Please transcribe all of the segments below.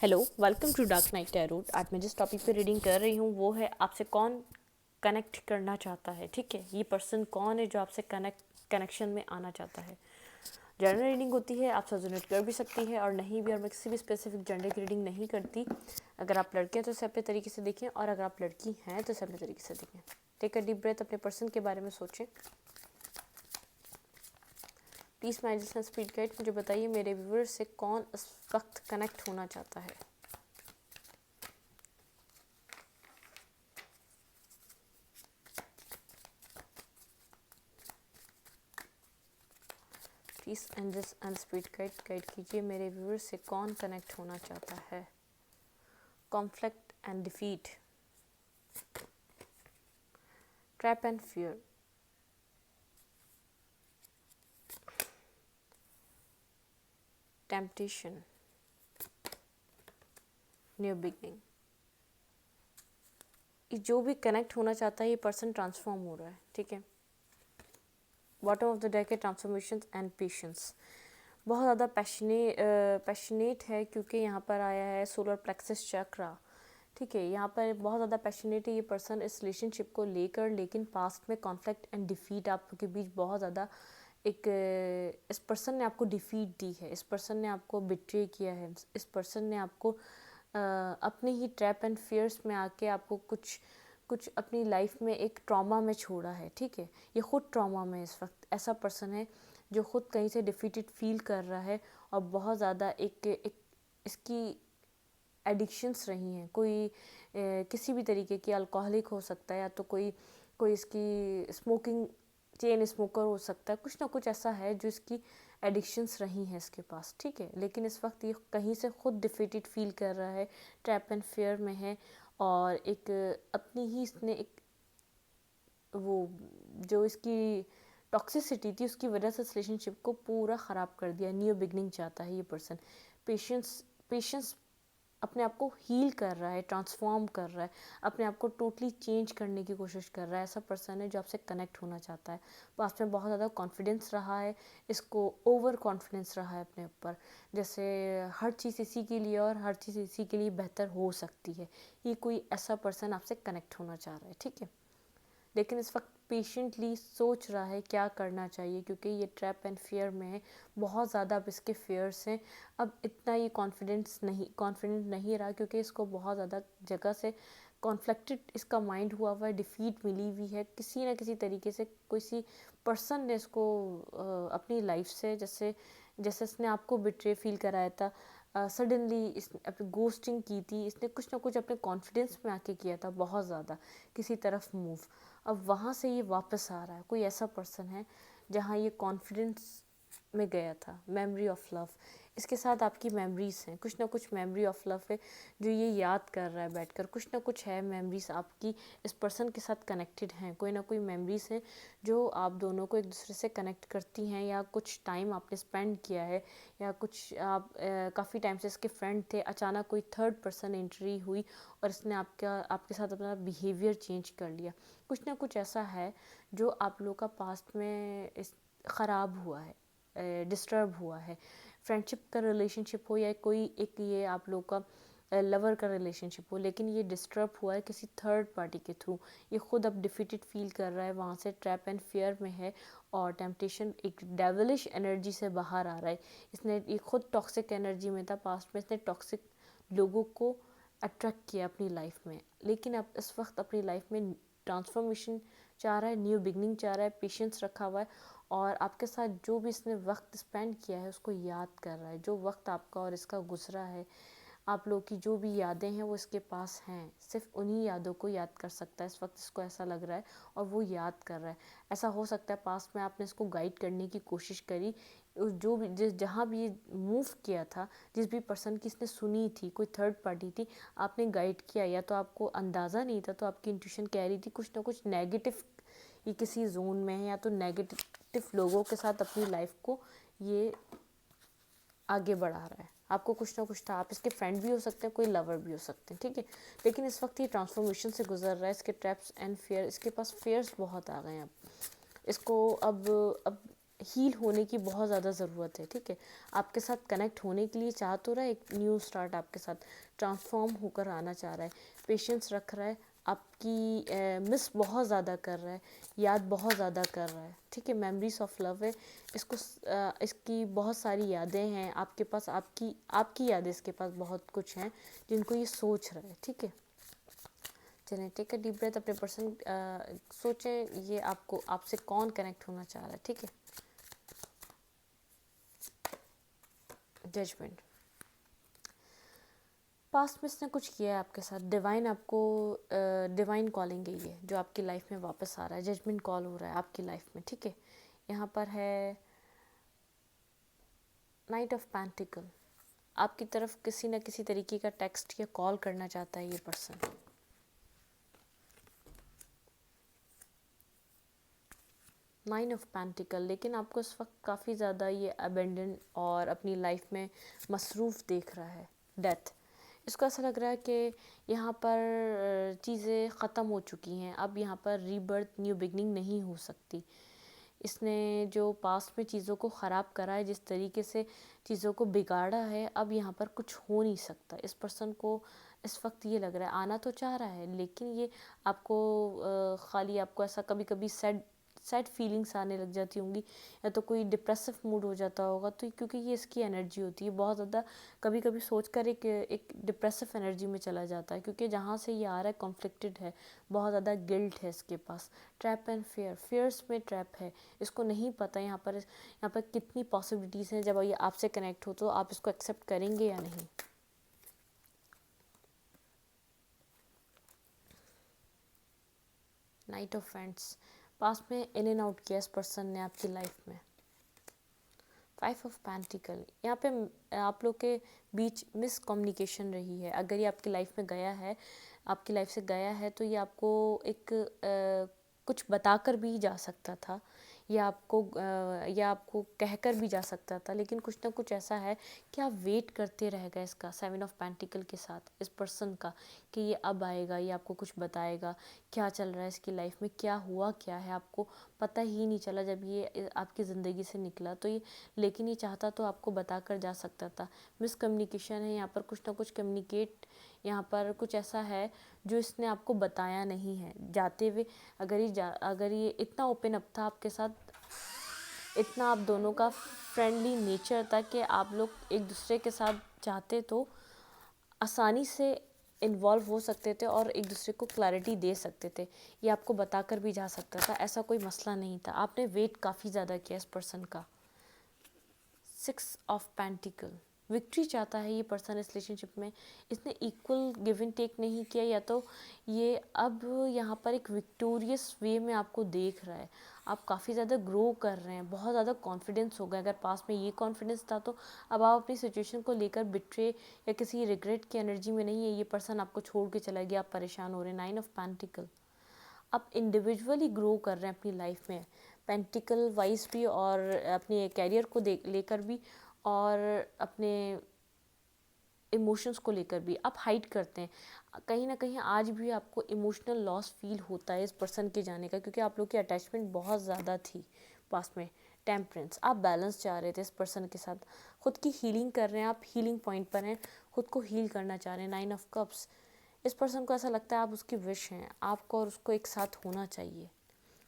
Hello, welcome to dark night tarot. आज मैं जिस टॉपिक पे रीडिंग कर रही हूँ वो है आपसे कौन कनेक्ट करना चाहता है। ठीक है, ये पर्सन कौन है जो आपसे कनेक्शन में आना चाहता है। जनरल रीडिंग होती है, आप सजेनेट कर भी सकती है और नहीं भी, और मैं किसी भी स्पेसिफिक जेंडर की रीडिंग नहीं करती। अगर आप लड़के हैं तो इसे अपने तरीके से देखें, और अगर आप लड़की हैं तो इसे अपने तरीके से देखें। टेक अ डीप ब्रेथ, अपने पर्सन के बारे में सोचें। प्लीज़ माय जिसना स्पीड गाइड, मुझे बताइए मेरे व्यूअर्स से कौन इस वक्त कनेक्ट होना चाहता है। Please angels and spirit guide कीजिए मेरे व्यूअर्स से कौन कनेक्ट होना चाहता है। Conflict and defeat, trap and fear, temptation, new beginning. ये जो भी कनेक्ट होना चाहता है ये पर्सन ट्रांसफॉर्म हो रहा है। ठीक है, बॉटम ऑफ द डेक है ट्रांसफॉर्मेशन एंड पेशेंस। बहुत ज़्यादा पैशनेट है क्योंकि यहाँ पर आया है सोलर प्लेक्सस चक्रा। ठीक है, यहाँ पर बहुत ज़्यादा पैशनेट है ये पर्सन इस रिलेशनशिप को लेकर, लेकिन पास्ट में कॉन्फ्लिक्ट एंड डिफीट आपके बीच बहुत ज़्यादा इस पर्सन ने आपको डिफीट दी है, इस पर्सन ने आपको बिट्रे किया है, इस पर्सन ने आपको अपने ही ट्रैप एंड फियर्स में आके आपको कुछ कुछ अपनी लाइफ में एक ट्रॉमा में छोड़ा है। ठीक है, ये खुद ट्रॉमा में इस वक्त ऐसा पर्सन है जो खुद कहीं से डिफीटेड फील कर रहा है, और बहुत ज़्यादा एक इसकी एडिक्शंस रही हैं। कोई किसी भी तरीके की अल्कोहलिक हो सकता है, या तो कोई कोई इसकी स्मोकिंग चेन स्मोकर हो सकता है, कुछ ना कुछ ऐसा है जो इसकी एडिक्शंस रही हैं इसके पास। ठीक है, लेकिन इस वक्त ये कहीं से खुद डिफीटेड फील कर रहा है, ट्रैप एंड फेयर में है, और एक अपनी ही इसने एक वो जो इसकी टॉक्सिसिटी थी उसकी वजह से इस रिलेशनशिप को पूरा ख़राब कर दिया। न्यू बिगनिंग चाहता है ये पर्सन। पेशेंस अपने आप को हील कर रहा है, ट्रांसफॉर्म कर रहा है, अपने आप को टोटली चेंज करने की कोशिश कर रहा है। ऐसा पर्सन है जो आपसे कनेक्ट होना चाहता है। पास्ट में बहुत ज़्यादा कॉन्फिडेंस रहा है, इसको ओवर कॉन्फिडेंस रहा है अपने ऊपर, जैसे हर चीज़ इसी के लिए और हर चीज़ इसी के लिए बेहतर हो सकती है। ये कोई ऐसा पर्सन आपसे कनेक्ट होना चाह रहा है। ठीक है, लेकिन इस वक्त पेशेंटली सोच रहा है क्या करना चाहिए, क्योंकि ये ट्रैप एंड फियर में है। बहुत ज़्यादा अब इसके फियर्स हैं, अब इतना ये कॉन्फिडेंट नहीं रहा, क्योंकि इसको बहुत ज़्यादा जगह से कॉन्फ्लिक्टेड इसका माइंड हुआ हुआ है, डिफीट मिली हुई है किसी ना किसी तरीके से। किसी पर्सन ने इसको अपनी लाइफ से, जैसे जैसे इसने आपको बिट्रे फील कराया था, सडनली इसने अपनी गोस्टिंग की थी, इसने कुछ ना कुछ अपने कॉन्फिडेंस में आके किया था, बहुत ज़्यादा किसी तरफ मूव। अब वहाँ से ये वापस आ रहा है। कोई ऐसा पर्सन है जहाँ ये कॉन्फिडेंस में गया था। मेमोरी ऑफ लव, इसके साथ आपकी मेमोरीज हैं, कुछ ना कुछ मेमोरी ऑफ लव है जो ये याद कर रहा है बैठकर। कुछ ना कुछ है मेमोरीज आपकी इस पर्सन के साथ कनेक्टेड हैं, कोई ना कोई मेमोरीज हैं जो आप दोनों को एक दूसरे से कनेक्ट करती हैं, या कुछ टाइम आपने स्पेंड किया है, या कुछ आप काफ़ी टाइम से इसके फ्रेंड थे, अचानक कोई थर्ड पर्सन एंट्री हुई और इसने आपके साथ अपना बिहेवियर चेंज कर लिया। कुछ ना कुछ ऐसा है जो आप लोग का पास्ट में ख़राब हुआ है, डिस्टर्ब हुआ है। फ्रेंडशिप का रिलेशनशिप हो या कोई एक ये आप लोग का लवर का रिलेशनशिप हो, लेकिन ये डिस्टर्ब हुआ है किसी थर्ड पार्टी के थ्रू। ये खुद अब डिफीटेड फील कर रहा है, वहाँ से ट्रैप एंड फियर में है, और टेम्पटेशन एक डेविलिश एनर्जी से बाहर आ रहा है। इसने ये खुद टॉक्सिक एनर्जी में था पास्ट में, इसने टॉक्सिक लोगों को अट्रैक्ट किया अपनी लाइफ में, लेकिन अब इस वक्त अपनी लाइफ में ट्रांसफॉर्मेशन चाह रहा है, न्यू बिगनिंग चाह रहा है, पेशेंस रखा हुआ है, और आपके साथ जो भी इसने वक्त स्पेंड किया है उसको याद कर रहा है। जो वक्त आपका और इसका गुजरा है, आप लोग की जो भी यादें हैं वो इसके पास हैं, सिर्फ उन्हीं यादों को याद कर सकता है इस वक्त, इसको ऐसा लग रहा है, और वो याद कर रहा है। ऐसा हो सकता है पास्ट में आपने इसको गाइड करने की कोशिश करी, जो भी जहाँ भी ये मूव किया था, जिस भी पर्सन की इसने सुनी थी, कोई थर्ड पार्टी थी, आपने गाइड किया, या तो आपको अंदाज़ा नहीं था तो आपकी इंट्यूशन कह रही थी कुछ ना कुछ नेगेटिव ये किसी जोन में है, या तो नेगेटिव लोगों के साथ अपनी लाइफ को ये आगे बढ़ा रहा है। आपको कुछ ना कुछ था, आप इसके फ्रेंड भी हो सकते हैं, कोई लवर भी हो सकते हैं। ठीक है, लेकिन इस वक्त ये ट्रांसफॉर्मेशन से गुजर रहा है। इसके ट्रैप्स एंड फियर, इसके पास फियर्स बहुत आ गए हैं अब इसको। अब हील होने की बहुत ज़्यादा ज़रूरत है, ठीक है। आपके साथ कनेक्ट होने के लिए चाह तो रहा है, एक न्यू स्टार्ट आपके साथ ट्रांसफॉर्म होकर आना चाह रहा है, पेशेंस रख रहा है, आपकी मिस बहुत ज़्यादा कर रहा है, याद बहुत ज़्यादा कर रहा है, ठीक है। मेमोरीज ऑफ लव है इसको, इसकी बहुत सारी यादें हैं आपके पास, आपकी यादें इसके पास बहुत कुछ हैं जिनको ये सोच रहा है, ठीक है। चलें, टेक अ डीप ब्रेथ, अपने पर्सन सोचें ये आपको, आपसे कौन कनेक्ट होना चाह रहा है, ठीक है। जजमेंट, पास्ट में इसने कुछ किया है आपके साथ, डिवाइन आपको डिवाइन कॉलिंग है ये जो आपकी लाइफ में वापस आ रहा है, जजमेंट कॉल हो रहा है आपकी लाइफ में, ठीक है। यहाँ पर है नाइट ऑफ पेंटिकल, आपकी तरफ किसी न किसी तरीके का टेक्स्ट या कॉल करना चाहता है ये पर्सन। नाइन ऑफ पेंटिकल, लेकिन आपको इस वक्त काफ़ी ज़्यादा ये अबेंडन और अपनी लाइफ में मसरूफ़ देख रहा है। डेथ, इसको ऐसा लग रहा है कि यहाँ पर चीज़ें ख़त्म हो चुकी हैं, अब यहाँ पर रीबर्थ, न्यू बिगनिंग नहीं हो सकती। इसने जो पास्ट में चीज़ों को ख़राब करा है, जिस तरीके से चीज़ों को बिगाड़ा है, अब यहाँ पर कुछ हो नहीं सकता। इस पर्सन को इस वक्त ये लग रहा है, आना तो चाह रहा है लेकिन ये आपको खाली, आपको ऐसा कभी कभी सैड फीलिंग्स आने लग जाती होंगी, या तो कोई डिप्रेसिव मूड हो जाता होगा, तो क्योंकि ये इसकी एनर्जी होती है बहुत ज़्यादा, कभी कभी सोच कर एक डिप्रेसिव एनर्जी में चला जाता है, क्योंकि जहाँ से ये आ रहा है कॉन्फ्लिक्टेड है, बहुत ज़्यादा गिल्ट है इसके पास, ट्रैप एंड फेयर, फेयर्स में ट्रैप है, इसको नहीं पता यहाँ पर कितनी पॉसिबिलिटीज़ हैं। जब ये आपसे कनेक्ट हो तो आप इसको एक्सेप्ट करेंगे या नहीं। नाइट ऑफ फ्रेंड्स, पास में इन एंड आउट किया इस पर्सन ने आपकी लाइफ में। फाइव ऑफ पेंटिकल, यहाँ पे आप लोग के बीच मिसकम्युनिकेशन रही है। अगर ये आपकी लाइफ में गया है, आपकी लाइफ से गया है, तो ये आपको एक कुछ बताकर भी जा सकता था, या आपको कहकर भी जा सकता था, लेकिन कुछ ना कुछ ऐसा है कि आप वेट करते रह गए इसका, सेवन ऑफ पेंटिकल के साथ इस पर्सन का, कि ये अब आएगा, ये आपको कुछ बताएगा, क्या चल रहा है इसकी लाइफ में, क्या हुआ क्या है, आपको पता ही नहीं चला जब ये आपकी ज़िंदगी से निकला। तो ये, लेकिन ये चाहता तो आपको बता कर जा सकता था। मिसकम्युनिकेशन है यहाँ पर, कुछ ना कुछ कम्युनिकेट, यहाँ पर कुछ ऐसा है जो इसने आपको बताया नहीं है जाते हुए। अगर ये इतना ओपन अप था आपके साथ, इतना आप दोनों का फ्रेंडली नेचर था कि आप लोग एक दूसरे के साथ चाहते तो आसानी से इन्वॉल्व हो सकते थे और एक दूसरे को क्लैरिटी दे सकते थे, ये आपको बताकर भी जा सकता था, ऐसा कोई मसला नहीं था। आपने वेट काफ़ी ज़्यादा किया इस पर्सन का। सिक्स ऑफ पेंटिकल, विक्ट्री चाहता है ये पर्सन इस रिलेशनशिप में, इसने इक्वल गिव एंड टेक नहीं किया, या तो ये अब यहाँ पर एक विक्टोरियस वे में आपको देख रहा है, आप काफ़ी ज़्यादा ग्रो कर रहे हैं, बहुत ज़्यादा कॉन्फिडेंस हो गया। अगर पास में ये कॉन्फिडेंस था तो अब आप अपनी सिचुएशन को लेकर बिट्रे या किसी रिग्रेट की एनर्जी में नहीं है, ये पर्सन आपको छोड़ के चला गया, आप परेशान हो रहे हैं। नाइन ऑफ पेंटिकल, आप इंडिविजुअली ग्रो कर रहे हैं अपनी लाइफ में, पेंटिकल वाइज भी और अपने कैरियर को लेकर भी, और अपने इमोशंस को लेकर भी आप हाइड करते हैं। कहीं ना कहीं आज भी आपको इमोशनल लॉस फील होता है इस पर्सन के जाने का, क्योंकि आप लोग की अटैचमेंट बहुत ज़्यादा थी पास में। टेम्परेंस, आप बैलेंस चाह रहे थे इस पर्सन के साथ, खुद की हीलिंग कर रहे हैं, आप हीलिंग पॉइंट पर हैं, खुद को हील करना चाह रहे हैं। नाइन ऑफ कप्स, इस पर्सन को ऐसा लगता है आप उसकी विश हैं, आपको और उसको एक साथ होना चाहिए।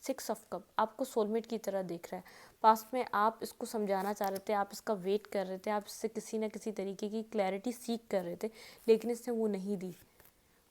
सिक्स ऑफ कप, आपको सोलमेट की तरह देख रहा है, पास में आप इसको समझाना चाह रहे थे, आप इसका वेट कर रहे थे, आप इससे किसी ना किसी तरीके की क्लैरिटी सीख कर रहे थे, लेकिन इसने वो नहीं दी,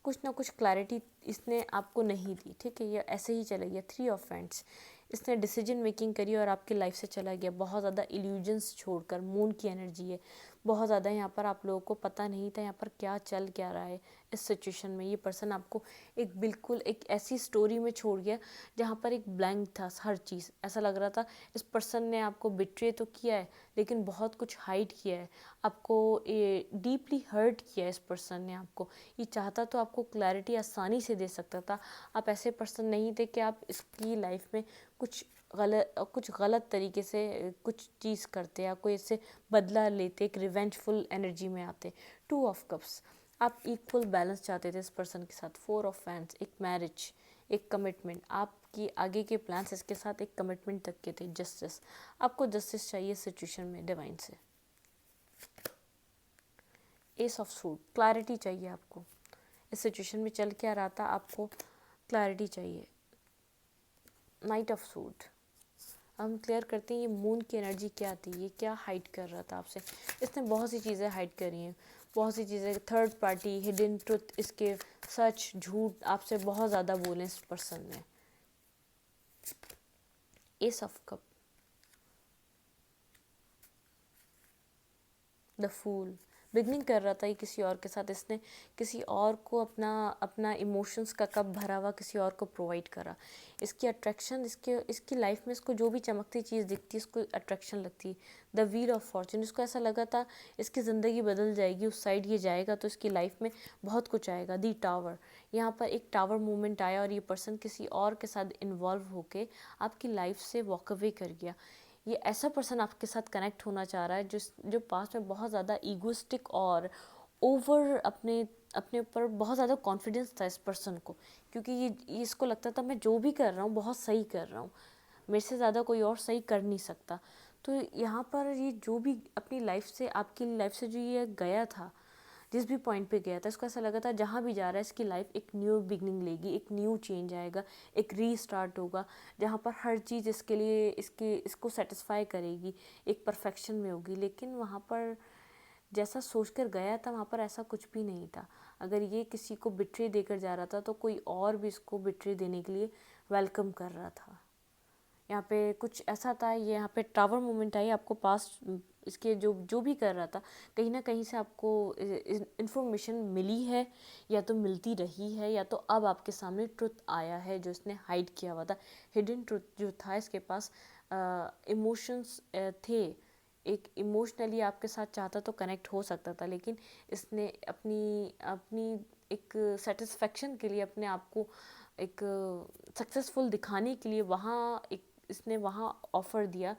कुछ ना कुछ क्लैरिटी इसने आपको नहीं दी, ठीक है। ये ऐसे ही चला गया। थ्री ऑफ फ्रेंड्स, इसने डिसीजन मेकिंग करी और आपकी लाइफ से चला गया, बहुत ज़्यादा इल्यूजन्स छोड़कर। मून की एनर्जी है बहुत ज़्यादा यहाँ पर, आप लोगों को पता नहीं था यहाँ पर क्या चल क्या रहा है इस सिचुएशन में। ये पर्सन आपको बिल्कुल एक ऐसी स्टोरी में छोड़ गया जहाँ पर एक ब्लैंक था हर चीज़, ऐसा लग रहा था इस पर्सन ने आपको बिट्रे तो किया है लेकिन बहुत कुछ हाइड किया है, आपको डीपली हर्ट किया है इस पर्सन ने आपको। ये चाहता तो आपको क्लैरिटी आसानी से दे सकता था, आप ऐसे पर्सन नहीं थे कि आप इसकी लाइफ में कुछ गलत तरीके से कुछ चीज़ करते या कोई इससे बदला लेते, एक रिवेंजफुल एनर्जी में आते। टू ऑफ कप्स, आप इक्वल बैलेंस चाहते थे इस पर्सन के साथ। फोर ऑफ फैंस, एक मैरिज, एक कमिटमेंट, आप आपकी आगे के प्लान्स इसके साथ एक कमिटमेंट तक के थे। जस्टिस, आपको जस्टिस चाहिए सिचुएशन में डिवाइन से। एस ऑफ सूट, क्लैरिटी चाहिए आपको, इस सिचुएशन में चल क्या रहा था, आपको क्लैरिटी चाहिए। नाइट ऑफ सूट, हम क्लियर करते हैं ये मून की एनर्जी क्या थी, ये क्या हाइड कर रहा था आपसे। इसने बहुत सी चीज़ें हाइड करी हैं, बहुत सी चीज़ें, थर्ड पार्टी, हिडन ट्रुथ, इसके सच झूठ आपसे बहुत ज़्यादा बोले इस पर्सन ने। Ace of cup, the fool, beginning कर रहा था ये किसी और के साथ, इसने किसी और को अपना इमोशंस का कप भरा हुआ किसी और को प्रोवाइड करा। इसकी अट्रैक्शन, इसकी लाइफ में इसको जो भी चमकती चीज़ दिखती है इसको अट्रैक्शन लगती है। द व्हील ऑफ फॉर्चून, इसको ऐसा लगा था इसकी ज़िंदगी बदल जाएगी, उस साइड ये जाएगा तो इसकी लाइफ में बहुत कुछ आएगा। दी टावर, यहाँ पर एक टावर मूवमेंट आया और ये पर्सन किसी और के साथ इन्वॉल्व होके आपकी लाइफ से वॉक अवे कर गया। ये ऐसा पर्सन आपके साथ कनेक्ट होना चाह रहा है जो पास्ट में बहुत ज़्यादा ईगोइस्टिक और ओवर अपने अपने ऊपर बहुत ज़्यादा कॉन्फिडेंस था इस पर्सन को, क्योंकि ये इसको लगता था मैं जो भी कर रहा हूँ बहुत सही कर रहा हूँ, मेरे से ज़्यादा कोई और सही कर नहीं सकता। तो यहाँ पर ये जो भी अपनी लाइफ से, आपकी लाइफ से जो ये गया था, जिस भी पॉइंट पे गया था, इसको ऐसा लगा था जहाँ भी जा रहा है इसकी लाइफ एक न्यू बिगनिंग लेगी, एक न्यू चेंज आएगा, एक रीस्टार्ट होगा, जहाँ पर हर चीज़ इसके लिए इसको सेटिस्फाई करेगी, एक परफेक्शन में होगी। लेकिन वहाँ पर जैसा सोचकर गया था वहाँ पर ऐसा कुछ भी नहीं था। अगर ये किसी को बिट्रे देकर जा रहा था तो कोई और भी इसको बिट्रे देने के लिए वेलकम कर रहा था। यहाँ पे कुछ ऐसा था, ये यहाँ पे टावर मोमेंट आई, आपको पास इसके जो भी कर रहा था कहीं ना कहीं से आपको इन्फॉर्मेशन मिली है, या तो मिलती रही है, या तो अब आपके सामने ट्रुथ आया है जो इसने हाइड किया हुआ था। हिडन ट्रुथ जो था इसके पास, इमोशंस थे, एक इमोशनली आपके साथ चाहता तो कनेक्ट हो सकता था, लेकिन इसने अपनी अपनी एक सेटिस्फेक्शन के लिए, अपने आप को एक सक्सेसफुल दिखाने के लिए इसने वहाँ ऑफ़र दिया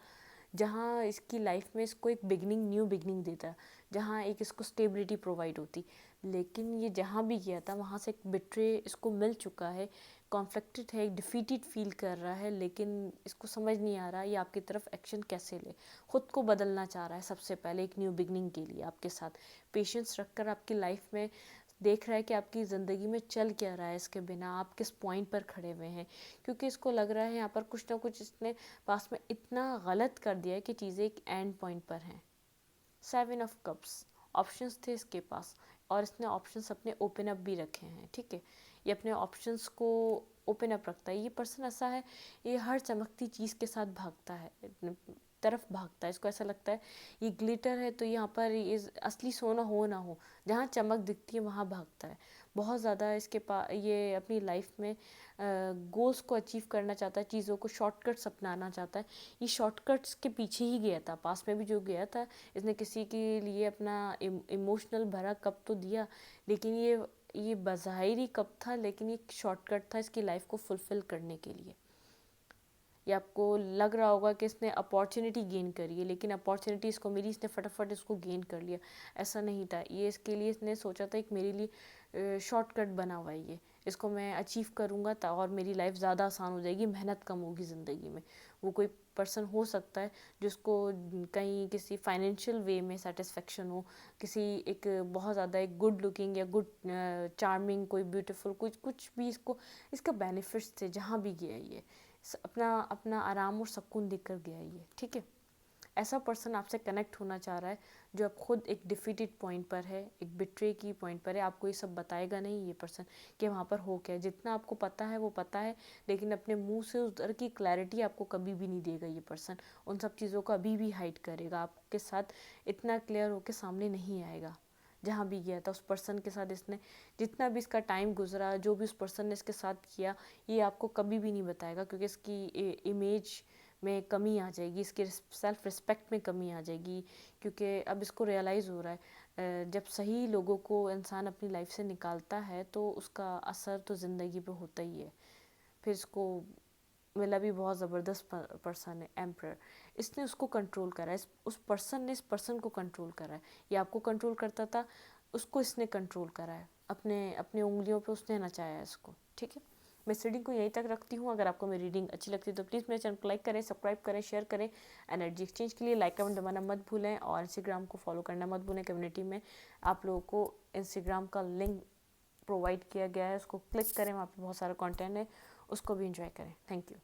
जहाँ इसकी लाइफ में इसको एक बिगनिंग, न्यू बिगनिंग देता, जहाँ एक इसको स्टेबिलिटी प्रोवाइड होती। लेकिन ये जहाँ भी गया था वहाँ से एक बिट्रे इसको मिल चुका है, कॉन्फ्लिक्टेड है, एक डिफीटेड फील कर रहा है, लेकिन इसको समझ नहीं आ रहा ये आपकी तरफ एक्शन कैसे ले। खुद को बदलना चाह रहा है सबसे पहले एक न्यू बिगनिंग के लिए आपके साथ पेशेंस रखकर आपकी लाइफ में देख रहा है कि आपकी ज़िंदगी में चल क्या रहा है, इसके बिना आप किस पॉइंट पर खड़े हुए हैं, क्योंकि इसको लग रहा है यहाँ पर कुछ ना कुछ इसने पास में इतना गलत कर दिया है कि चीज़ें एक एंड पॉइंट पर हैं। 7 ऑफ कप्स, ऑप्शंस थे इसके पास और इसने ऑप्शंस अपने ओपन अप भी रखे हैं। ठीक है, ये अपने ऑप्शंस को ओपन अप रखता है। ये पर्सन ऐसा है, ये हर चमकती चीज़ के साथ भागता है, तरफ भागता है। इसको ऐसा लगता है ये ग्लिटर है तो यहाँ पर ये असली सोना हो ना हो, जहाँ चमक दिखती है वहाँ भागता है। बहुत ज़्यादा इसके पास ये अपनी लाइफ में गोल्स को अचीव करना चाहता है, चीज़ों को शॉर्टकट्स अपनाना चाहता है। ये शॉर्टकट्स के पीछे ही गया था, पास में भी जो गया था इसने किसी के लिए अपना इमोशनल भरा कप तो दिया, लेकिन ये बज़ाहिरी कप था, लेकिन ये शॉर्टकट था इसकी लाइफ को फुलफ़िल करने के लिए। ये आपको लग रहा होगा कि इसने अपॉर्चुनिटी गेन करी है, लेकिन अपॉर्चुनिटी इसको मिली, इसने फटाफट इसको गेन कर लिया, ऐसा नहीं था। ये इसके लिए इसने सोचा था एक मेरे लिए शॉर्टकट बना हुआ है, ये इसको मैं अचीव करूँगा और मेरी लाइफ ज़्यादा आसान हो जाएगी, मेहनत कम होगी ज़िंदगी में। वो कोई पर्सन हो सकता है जिसको कहीं किसी फाइनेंशियल वे में सेटिस्फेक्शन हो, किसी एक बहुत ज़्यादा एक गुड लुकिंग या गुड चार्मिंग, कोई ब्यूटीफुल कुछ भी इसको इसका बेनिफिट्स थे जहाँ भी गया ये अपना अपना आराम और सुकून देकर गया ये। ठीक है, ऐसा पर्सन आपसे कनेक्ट होना चाह रहा है जो अब खुद एक डिफीटेड पॉइंट पर है, एक बिट्रे की पॉइंट पर है। आपको ये सब बताएगा नहीं ये पर्सन कि वहाँ पर हो क्या है, जितना आपको पता है वो पता है, लेकिन अपने मुंह से उस तरह की क्लैरिटी आपको कभी भी नहीं देगा ये पर्सन। उन सब चीज़ों को अभी भी हाइड करेगा, आपके साथ इतना क्लियर होकर सामने नहीं आएगा। जहाँ भी गया था उस पर्सन के साथ इसने जितना भी इसका टाइम गुजरा, जो भी उस पर्सन ने इसके साथ किया, ये आपको कभी भी नहीं बताएगा, क्योंकि इसकी इमेज में कमी आ जाएगी, इसके सेल्फ रिस्पेक्ट में कमी आ जाएगी, क्योंकि अब इसको रियलाइज़ हो रहा है जब सही लोगों को इंसान अपनी लाइफ से निकालता है तो उसका असर तो ज़िंदगी पे होता ही है। फिर इसको मिला भी बहुत ज़बरदस्त पर्सन है, एम्परर। इसने उसको कंट्रोल करा है, उस पर्सन ने इस पर्सन को कंट्रोल करा है। ये आपको कंट्रोल करता था, उसको इसने कंट्रोल करा है, अपने अपने उंगलियों पे उसने नचाया है इसको। ठीक है, मैं इस रीडिंग को यहीं तक रखती हूँ। अगर आपको मेरी रीडिंग अच्छी लगती है तो प्लीज़ मेरे चैनल को लाइक करें, सब्सक्राइब करें, शेयर करें। एनर्जी एक्सचेंज के लिए लाइक कमेंट दबाना मत भूलें और इंस्टाग्राम को फॉलो करना मत भूलें। कम्युनिटी में आप लोगों को इंस्टाग्राम का लिंक प्रोवाइड किया गया है, उसको क्लिक करें, वहाँ पे बहुत सारा कंटेंट है, उसको भी एंजॉय करें। Thank you.